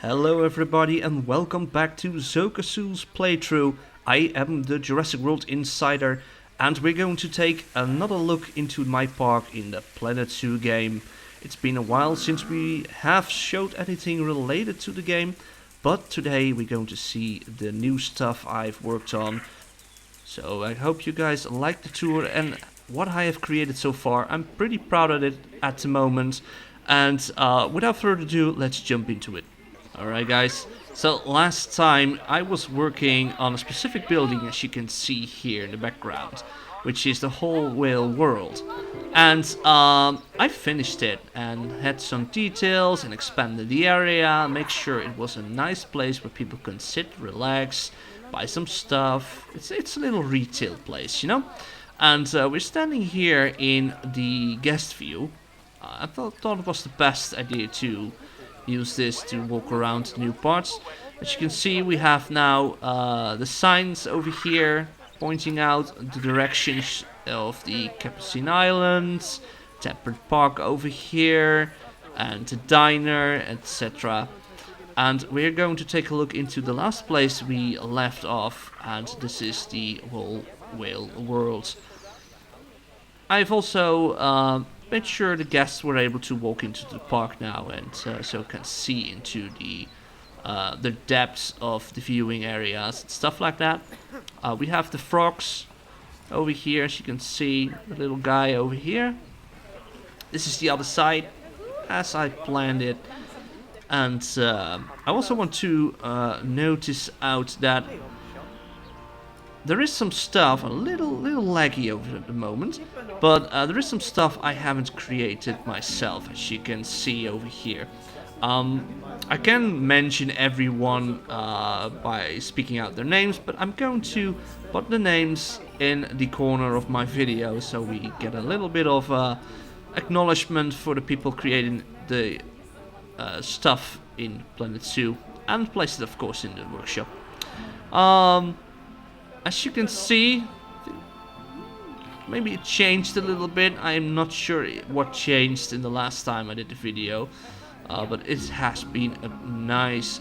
Hello everybody and welcome back to Zoka Zoo's playthrough. I am the Jurassic World Insider and we're going to take another look into my park in the Planet Zoo game. It's been a while since we have showed anything related to the game, but today we're going to see the new stuff I've worked on. So I hope you guys like the tour and what I have created so far. I'm pretty proud of it at the moment, and without further ado, let's jump into it. Alright guys, so last time I was working on a specific building, as you can see here in the background, which is the whole whale world. And I finished it and had some details and expanded the area, make sure it was a nice place where people can sit, relax, buy some stuff. It's a little retail place, you know? And we're standing here in the guest view. I thought it was the best idea to use this to walk around the new parts. As you can see, we have now the signs over here pointing out the directions of the Capucine Islands, Temperate Park over here, and the diner, etc. And we're going to take a look into the last place we left off, and this is the whole whale world. I've also made sure the guests were able to walk into the park now and so can see into the depths of the viewing areas and stuff like that. We have the frogs over here, as you can see, the little guy over here. This is the other side, as I planned it. And I also want to notice out that there is some stuff, a little laggy over at the moment, but there is some stuff I haven't created myself, as you can see over here. I can mention everyone by speaking out their names, but I'm going to put the names in the corner of my video so we get a little bit of acknowledgement for the people creating the stuff in Planet Zoo, and place it of course in the workshop. As you can see, maybe it changed a little bit. I'm not sure what changed in the last time I did the video, but it has been a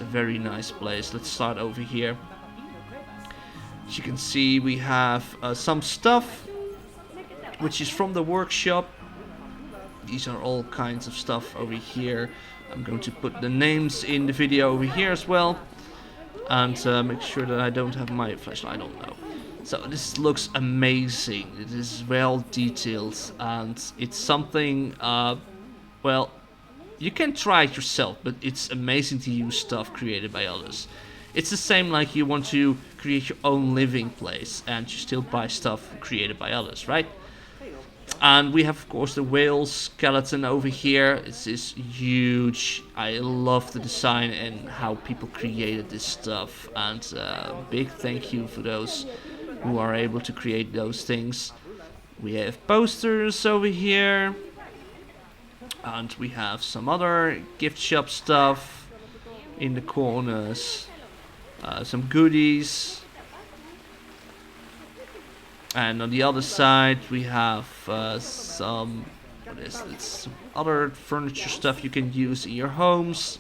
very nice place. Let's start over here. As you can see, we have some stuff which is from the workshop. These are all kinds of stuff over here. I'm going to put the names in the video over here as well. And make sure that I don't have my flashlight on now. So this looks amazing. It is well detailed, and it's something, well, you can try it yourself, but it's amazing to use stuff created by others. It's the same like you want to create your own living place and you still buy stuff created by others, right? And we have, of course, the whale skeleton over here. It's this huge. I love the design and how people created this stuff. And big thank you for those who are able to create those things. We have posters over here. And we have some other gift shop stuff in the corners. Some goodies. And on the other side we have some other furniture stuff you can use in your homes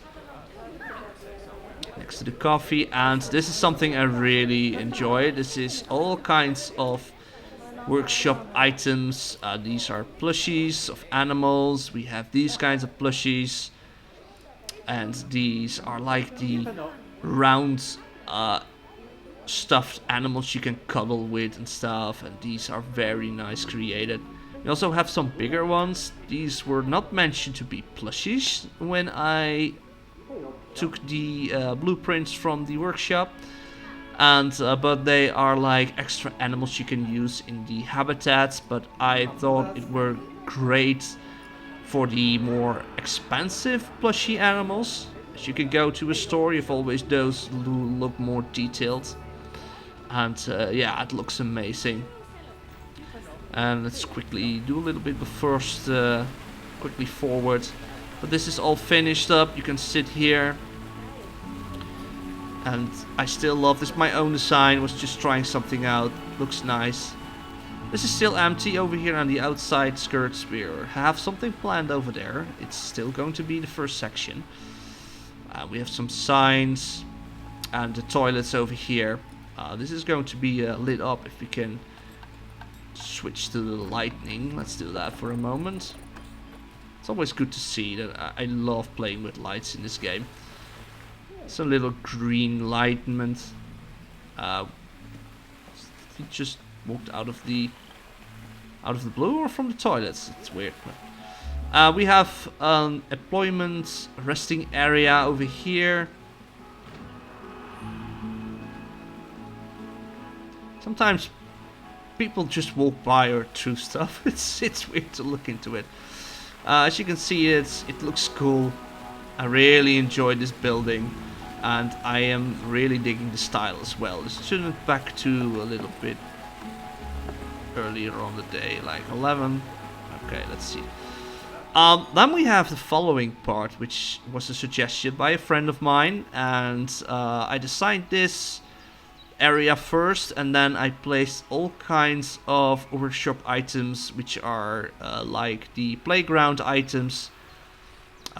next to the coffee. And this is something I really enjoy. This is all kinds of workshop items. These are plushies of animals. We have these kinds of plushies, and these are like the round stuffed animals you can cuddle with and stuff, and these are very nice created. We also have some bigger ones. These were not mentioned to be plushies when I took the blueprints from the workshop, and but they are like extra animals you can use in the habitats. But I thought it were great for the more expensive plushie animals. As you can go to a store, you've always those who look more detailed. And yeah, it looks amazing. And let's quickly do a little bit, but first quickly forward. But this is all finished up. You can sit here. And I still love this. My own design, was just trying something out. Looks nice. This is still empty over here on the outside skirts. We have something planned over there. It's still going to be the first section. We have some signs and the toilets over here. This is going to be lit up if we can switch to the lightning. Let's do that for a moment. It's always good to see that. I love playing with lights in this game. Some little green enlightenment. He just walked out of the blue or from the toilets. It's weird. We have employment resting area over here. Sometimes people just walk by or through stuff. It's weird to look into it. As you can see, it looks cool. I really enjoy this building, and I am really digging the style as well. Let's turn it back to a little bit earlier on the day, like 11. Okay, let's see. Then we have the following part, which was a suggestion by a friend of mine, and I designed this area first, and then I placed all kinds of workshop items, which are like the playground items.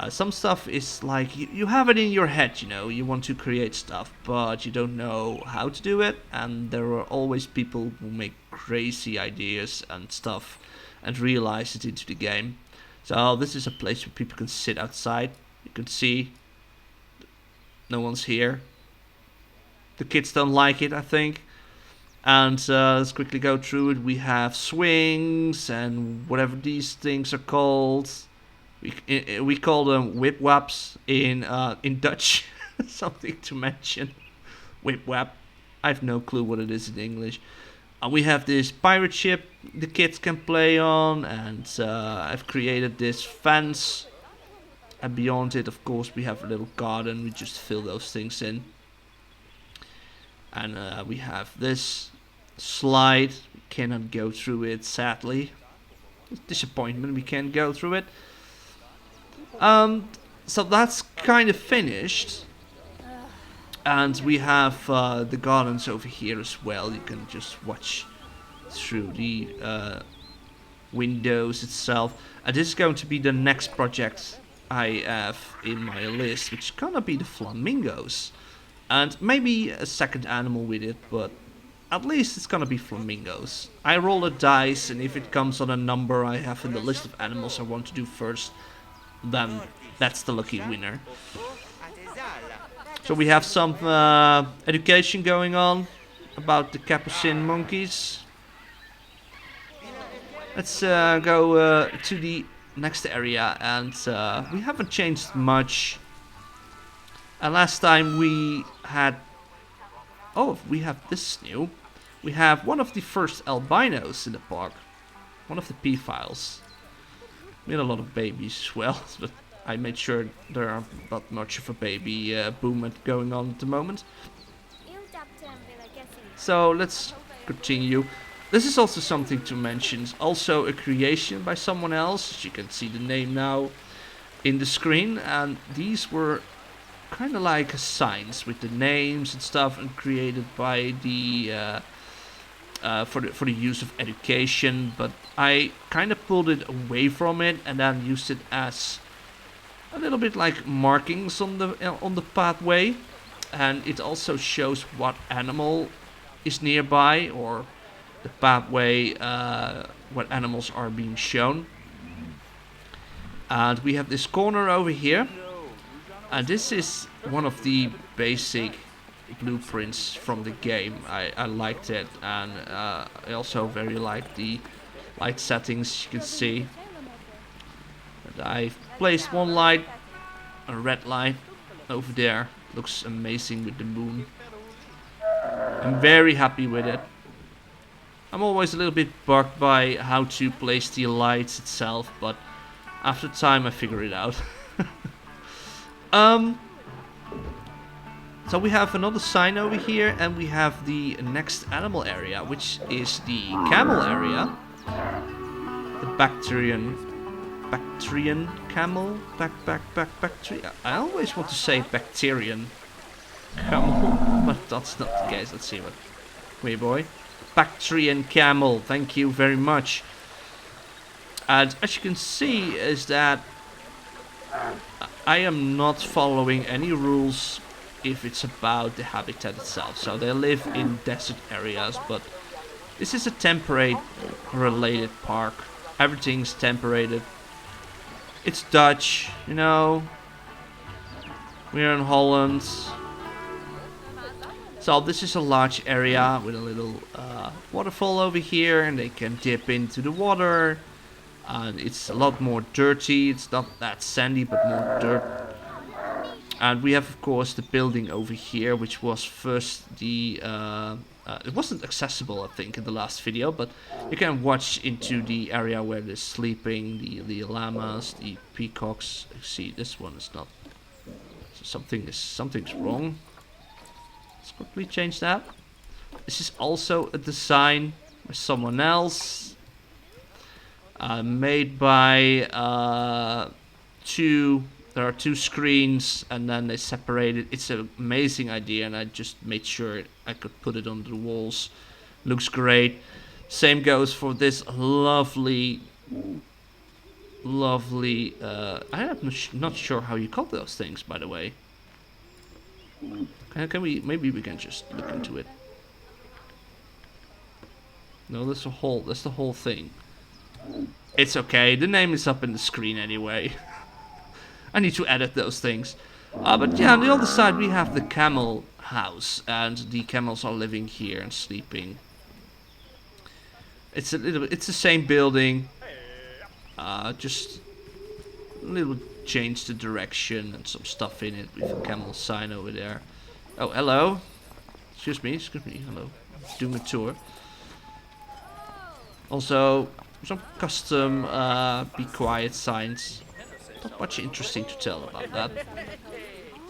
Some stuff is like you have it in your head, you know, you want to create stuff, but you don't know how to do it, and there are always people who make crazy ideas and stuff and realize it into the game. So this is a place where people can sit outside. You can see no one's here. The kids don't like it, I think. And let's quickly go through it. We have swings and whatever these things are called. We call them whip waps in Dutch. Something to mention. Whip wap. I have no clue what it is in English. We have this pirate ship the kids can play on, and I've created this fence. And beyond it, of course, we have a little garden. We just fill those things in. And we have this slide. We cannot go through it, sadly. Disappointment, we can't go through it. So that's kind of finished. And we have the gardens over here as well. You can just watch through the windows itself. And this is going to be the next project I have in my list, which is gonna be the flamingos. And maybe a second animal with it, but at least it's gonna be flamingos. I roll a dice, and if it comes on a number I have in the list of animals I want to do first, then that's the lucky winner. So we have some education going on about the capuchin monkeys. Let's go to the next area, and we haven't changed much. And last time we had... Oh, we have this new. We have one of the first albinos in the park. One of the P-files. We had a lot of babies as well, but I made sure there are not much of a baby boom going on at the moment. So let's continue. This is also something to mention. It's also a creation by someone else. As you can see the name now in the screen. And these were kind of like signs with the names and stuff, and created by the for the use of education. But I kind of pulled it away from it and then used it as a little bit like markings on the pathway, and it also shows what animal is nearby, or the pathway, what animals are being shown. And we have this corner over here. And this is one of the basic blueprints from the game. I liked it, and I also very like the light settings. You can see that I've placed one light, a red light over there. Looks amazing with the moon. I'm very happy with it. I'm always a little bit bugged by how to place the lights itself, but after time I figure it out. So we have another sign over here, and we have the next animal area, which is the camel area. The Bactrian camel? Bacteria. I always want to say Bacterian camel, but that's not the case. Let's see what. Wait, boy. Bactrian camel. Thank you very much. And as you can see, is that I am not following any rules if it's about the habitat itself. So they live in desert areas, but this is a temperate related park. Everything's temperated. It's Dutch, you know. We're in Holland. So this is a large area with a little waterfall over here, and they can dip into the water. And it's a lot more dirty. It's not that sandy, but more dirt. And we have, of course, the building over here, which was first the... it wasn't accessible, I think, in the last video, but you can watch into the area where they're sleeping, the llamas, the peacocks. You see, this one is not... So something's wrong. Let's quickly change that. This is also a design by someone else. Made by there are two screens and then they separate it. It's an amazing idea and I just made sure I could put it on the walls. Looks great. Same goes for this lovely I'm not sure how you call those things, by the way. Can we, maybe we can just look into it. No, that's the whole thing. It's okay, the name is up in the screen anyway. I need to edit those things. But yeah, on the other side we have the Camel House, and the camels are living here and sleeping. It's the same building. Just a little change the direction and some stuff in it with a camel sign over there. Oh, hello. Excuse me, hello. Doing a tour. Also, some custom be quiet signs. Not much interesting to tell about that.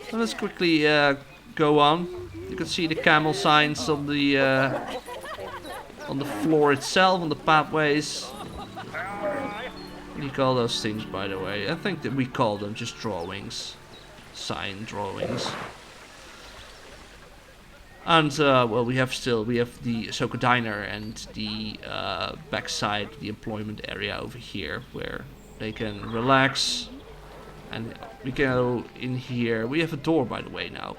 So let's quickly go on. You can see the camel signs on the floor itself, on the pathways. What do you call those things, by the way? I think that we call them just drawings. Sign drawings. And, well, we have the Zoka Diner and the backside, the employment area over here, where they can relax. And we go in here. We have a door, by the way, now.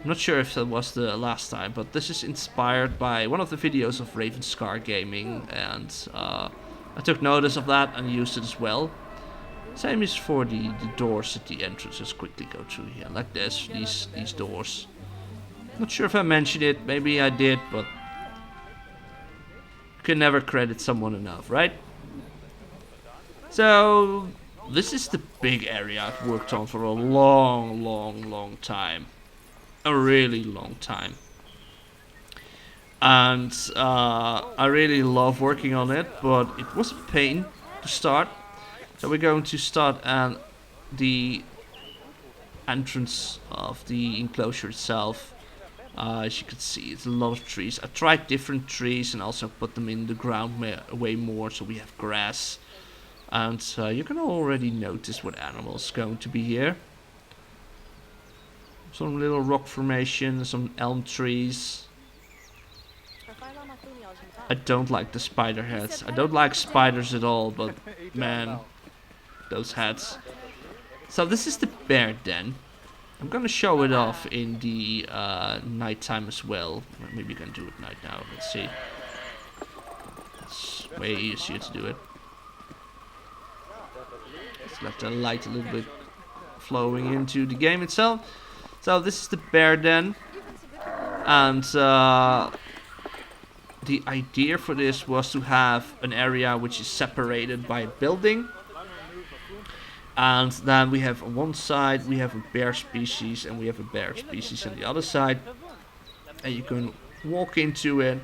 I'm not sure if that was the last time, but this is inspired by one of the videos of Raven Scar Gaming, and I took notice of that and used it as well. Same is for the doors at the entrances. Quickly go through here, like this, these doors. Not sure if I mentioned it, maybe I did, but you can never credit someone enough, right? So this is the big area I've worked on for a long time. A really long time. And I really love working on it, but it was a pain to start. So we're going to start at the entrance of the enclosure itself. As you can see, it's a lot of trees. I tried different trees and also put them in the ground way more, so we have grass. And you can already notice what animals going to be here. Some little rock formation, some elm trees. I don't like the spider heads. I don't like spiders at all, but man, those heads. So this is the bear den. I'm gonna show it off in the nighttime as well. Maybe we can do it night now. Let's see. It's way easier to do it. Let's let the light a little bit flowing into the game itself. So this is the bear den, and the idea for this was to have an area which is separated by a building. And then we have on one side we have a bear species and we have a bear species on the other side. And you can walk into it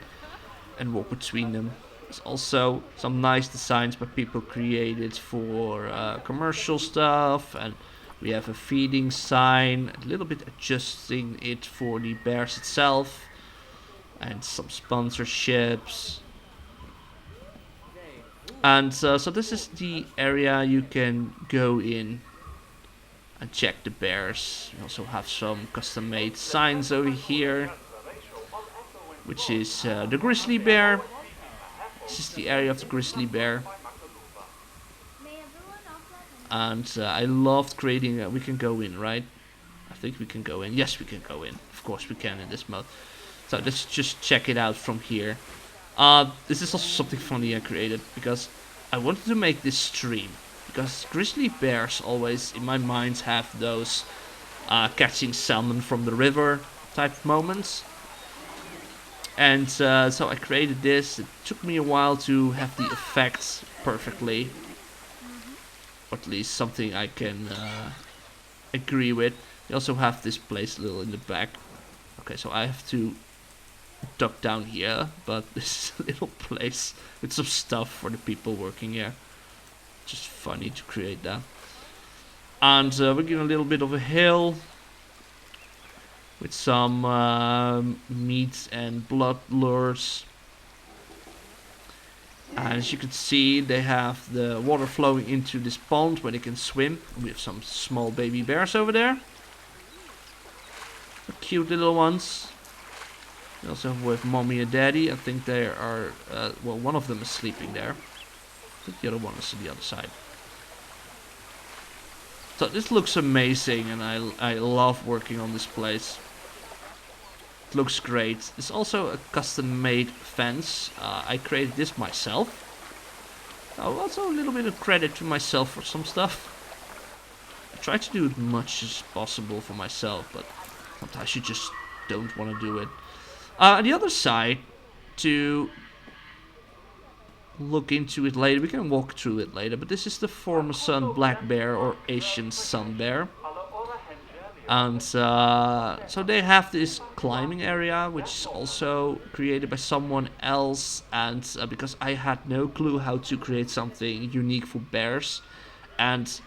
and walk between them. There's also some nice designs by people created for commercial stuff. And we have a feeding sign, a little bit adjusting it for the bears itself. And some sponsorships. And so this is the area you can go in and check the bears. We also have some custom made signs over here, which is the grizzly bear. This is the area of the grizzly bear. And I loved creating. We can go in, right? I think we can go in. Yes, we can go in. Of course, we can in this mode. So let's just check it out from here. This is also something funny I created because I wanted to make this stream. Because grizzly bears always, in my mind, have those catching salmon from the river type moments. And so I created this. It took me a while to have the effects perfectly. Or at least something I can agree with. You also have this place a little in the back. Okay, so I have to duck down here, but this is a little place with some stuff for the people working here. Just funny to create that. And we're getting a little bit of a hill with some meat and blood lures. And as you can see, they have the water flowing into this pond where they can swim. We have some small baby bears over there. Cute little ones. We also have with mommy and daddy. I think they are, well, one of them is sleeping there. I think the other one is on the other side. So this looks amazing, and I love working on this place. It looks great. It's also a custom-made fence. I created this myself. Also a little bit of credit to myself for some stuff. I try to do as much as possible for myself, but sometimes you just don't want to do it. On the other side, to look into it later, we can walk through it later, but this is the Formosan black bear or Asian sun bear. And so they have this climbing area, which is also created by someone else. And because I had no clue how to create something unique for bears, and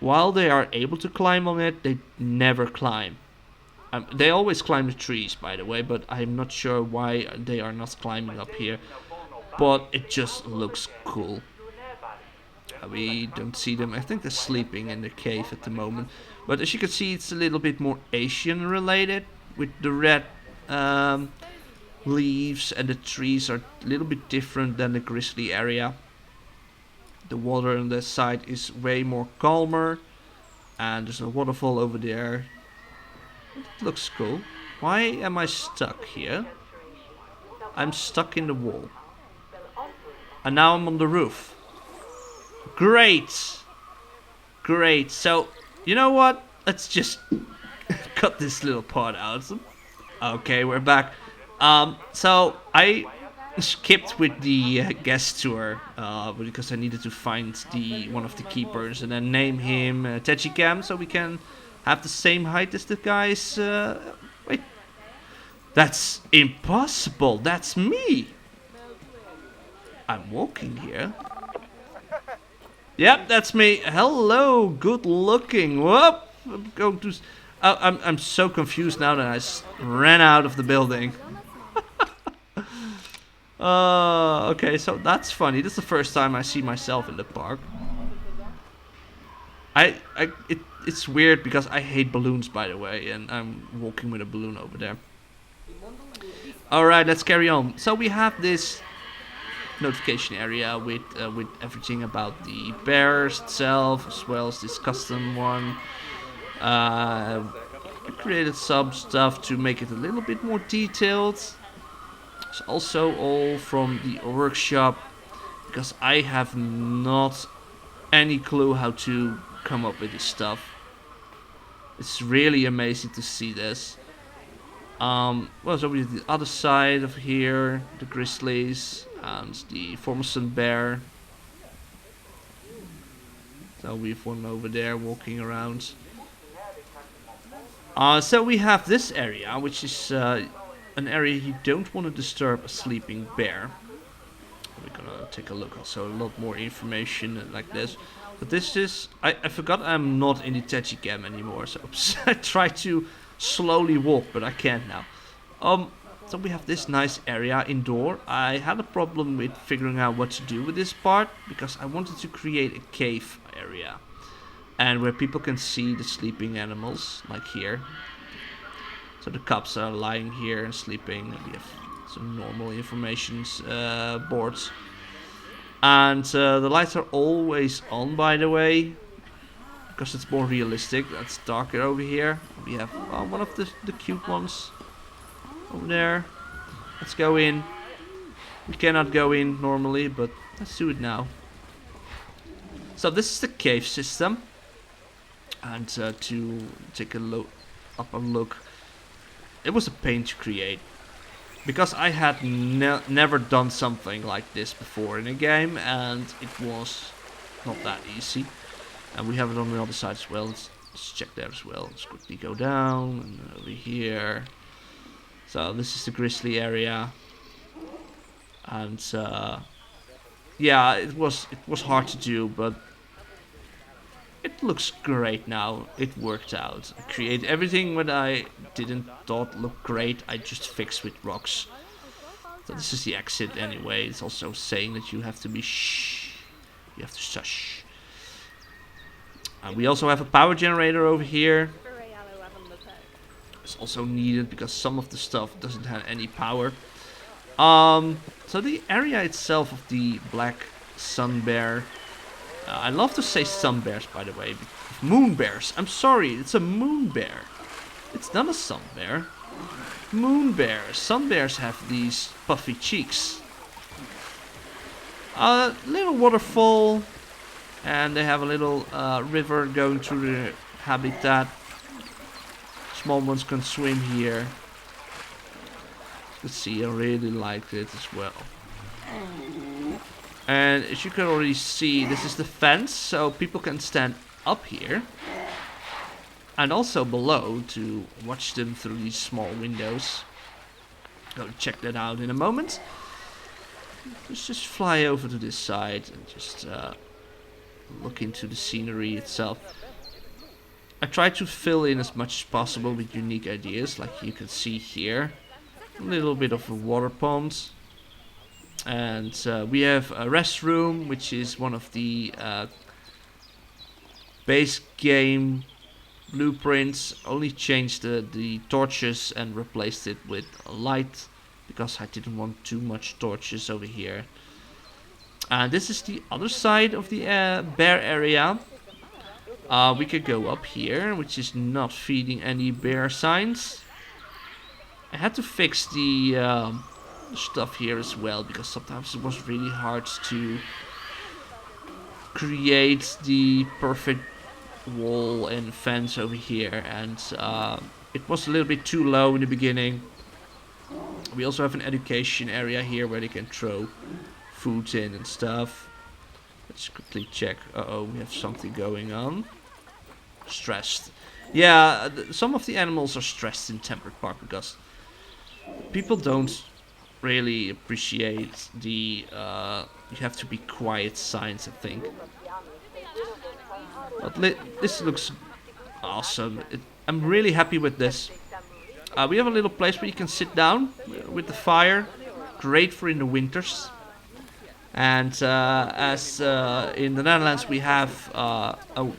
while they are able to climb on it, they never climb. They always climb the trees, by the way, but I'm not sure why they are not climbing up here. But it just looks cool. We don't see them. I think they're sleeping in the cave at the moment. But as you can see, it's a little bit more Asian related, with the red leaves, and the trees are a little bit different than the grizzly area. The water on this side is way more calmer, and there's a waterfall over there. It looks cool. Why am I stuck here? I'm stuck in the wall. And now I'm on the roof. Great! Great. So, you know what? Let's just cut this little part out. Okay, we're back. So I skipped with the guest tour because I needed to find one of the keepers and then name him Techicam so we can have the same height as the guys. Wait, that's impossible. That's me. I'm walking here. Yep, that's me. Hello, good looking. Whoop! I'm going to. I'm so confused now that I ran out of the building. Okay, so that's funny. This is the first time I see myself in the park. It's weird because I hate balloons, by the way, and I'm walking with a balloon over there. Alright, let's carry on. So we have this notification area with everything about the bears itself, as well as this custom one. I created some stuff to make it a little bit more detailed. It's also all from the workshop, because I have not any clue how to come up with this stuff. It's really amazing to see this. Well, so we have the other side of here, the grizzlies and the Formosan bear. So we have one over there walking around. So we have this area, which is an area you don't want to disturb a sleeping bear. We're gonna take a look. Also, a lot more information like this. But this is... I forgot I'm not in the Techicam anymore, so I try to slowly walk, but I can't now. So we have this nice area indoor. I had a problem with figuring out what to do with this part, because I wanted to create a cave area. And where people can see the sleeping animals, like here. So the cubs are lying here and sleeping. We have some normal information boards. And the lights are always on, by the way. because it's more realistic. That's darker over here. We have one of the cute ones over there. Let's go in. We cannot go in normally, but let's do it now. So this is the cave system. And to take a look, it was a pain to create. Because I had never done something like this before in a game, and it was not that easy. And we have it on the other side as well. Let's check there as well. Let's quickly go down and over here. So this is the grizzly area, and yeah, it was hard to do, but it looks great now. It worked out. I created everything what I didn't thought looked great. I just fixed with rocks. So this is the exit anyway. It's also saying that you have to be shh. You have to shush. We also have a power generator over here. It's also needed because some of the stuff doesn't have any power. So the area itself of the black sun bear. I love to say sun bears, by the way. Moon bears. I'm sorry, it's a moon bear. It's not a sun bear. Moon bears. Sun bears have these puffy cheeks. A little waterfall. And they have a little river going through the habitat. Small ones can swim here. Let's see, I really liked it as well. And as you can already see, this is the fence, so people can stand up here. And also below to watch them through these small windows. Go check that out in a moment. Let's just fly over to this side and just look into the scenery itself. I try to fill in as much as possible with unique ideas, like you can see here. A little bit of a water pond. And we have a restroom, which is one of the base game blueprints. Only changed the torches and replaced it with a light, because I didn't want too much torches over here. And this is the other side of the bear area. We could go up here, which is not feeding any bear signs. I had to fix the stuff here as well, because sometimes it was really hard to create the perfect wall and fence over here, and it was a little bit too low in the beginning. We also have an education area here where they can throw food in and stuff. Let's quickly check. Uh-oh, we have something going on. Stressed. Yeah, some of the animals are stressed in Temperate Park because people don't really appreciate the you have to be quiet signs, I think. But this looks awesome. I'm really happy with this. We have a little place where you can sit down with the fire. Great for in the winters. And as in the Netherlands we have a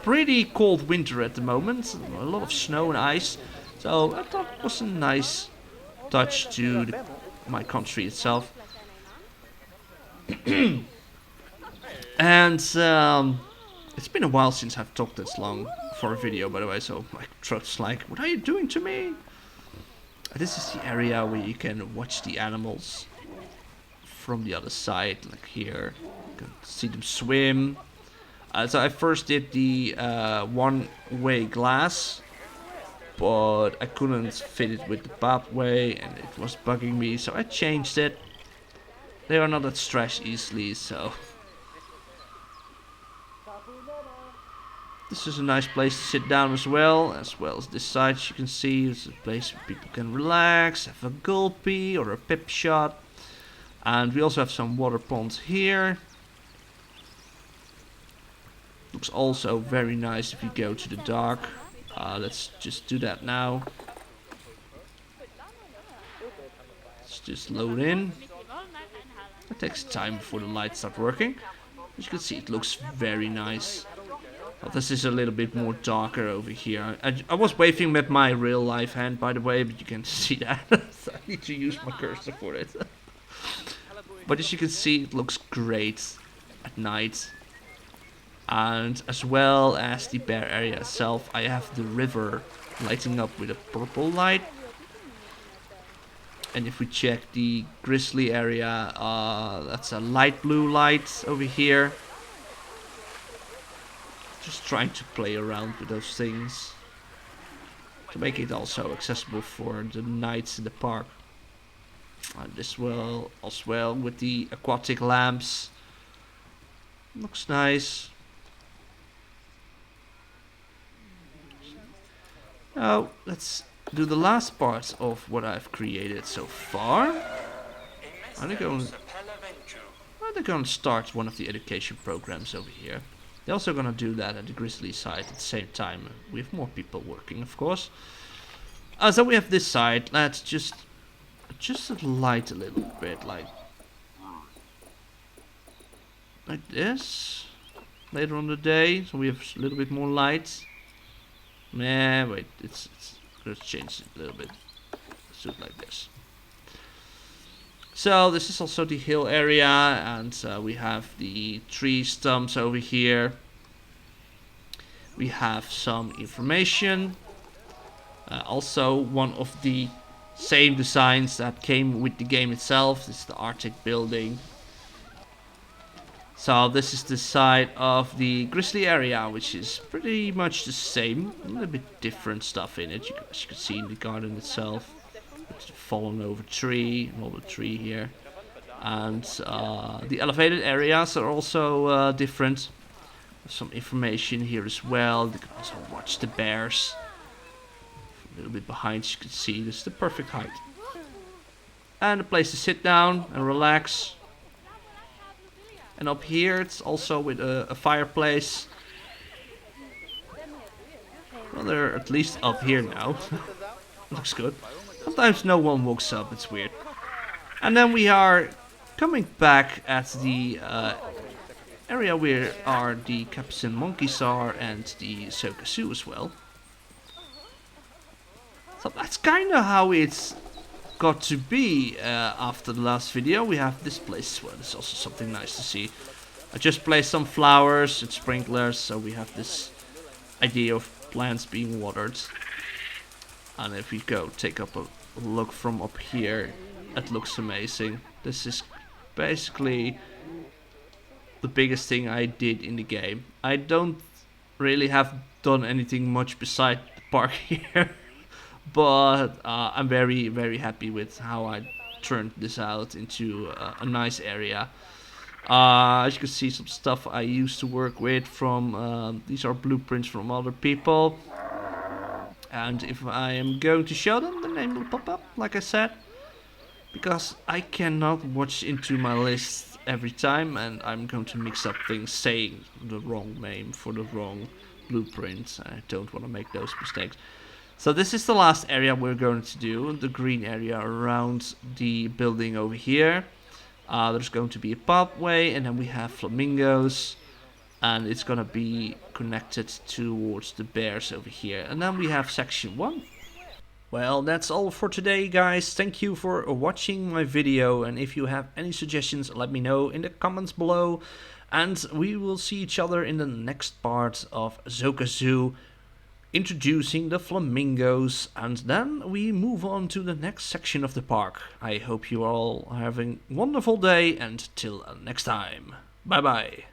pretty cold winter at the moment. A lot of snow and ice. So I thought it was a nice touch to my country itself. And it's been a while since I've talked this long for a video, by the way, so my throat's like, what are you doing to me? This is the area where you can watch the animals from the other side, like here. You can see them swim. So I first did the one-way glass, but I couldn't fit it with the pathway and it was bugging me, so I changed it. They are not that stretched easily, so this is a nice place to sit down as well as this side. As you can see, it's a place where people can relax, have a gulpy or a pip shot. And we also have some water ponds here. Looks also very nice if you go to the dark. Let's just do that now. Let's just load in. It takes time before the lights start working. As you can see, it looks very nice. But this is a little bit more darker over here. I was waving with my real life hand, by the way, but you can see that. So I need to use my cursor for it. But as you can see, it looks great at night. And as well as the bear area itself, I have the river lighting up with a purple light. And if we check the grizzly area, that's a light blue light over here. Just trying to play around with those things to make it also accessible for the nights in the park. And this will as well with the aquatic lamps. Looks nice. Now let's do the last part of what I've created so far. I'm going to start one of the education programs over here. They're also going to do that at the grizzly side at the same time. We have more people working, of course. So we have this side. Let's just light a little bit, like this. Later on the day, so we have a little bit more light. Nah, wait, let's change it a little bit. Let's do it like this. So this is also the hill area, and we have the tree stumps over here. We have some information. Also, one of the same designs that came with the game itself. This is the Arctic building. So this is the side of the grizzly area, which is pretty much the same. A little bit different stuff in it, as you can see in the garden itself. It's a fallen over tree, an older tree here. And the elevated areas are also different. There's some information here as well. You can also watch the bears. A little bit behind, as you can see, this is the perfect height. And a place to sit down and relax. And up here it's also with a fireplace. Well, they're at least up here now. Looks good. Sometimes no one walks up, it's weird. And then we are coming back at the area where are the capucin monkeys are and the Zoka Zoo as well. So that's kind of how it's got to be after the last video. We have this place as well. It's also something nice to see. I just placed some flowers and sprinklers, so we have this idea of plants being watered. And if we go take up a look from up here, it looks amazing. This is basically the biggest thing I did in the game. I don't really have done anything much beside the park here. But I'm very, very happy with how I turned this out into a nice area. As you can see, some stuff I used to work with from, these are blueprints from other people. And if I am going to show them, the name will pop up, like I said. Because I cannot watch into my list every time, and I'm going to mix up things saying the wrong name for the wrong blueprint. I don't want to make those mistakes. So this is the last area we're going to do, the green area around the building over here. There's going to be a pathway, and then we have flamingos, and it's going to be connected towards the bears over here. And then we have section 1. Well, that's all for today, guys. Thank you for watching my video, and if you have any suggestions, let me know in the comments below. And we will see each other in the next part of Zoka Zoo, introducing the flamingos, and then we move on to the next section of the park. I hope you all are having a wonderful day, and till next time. Bye bye.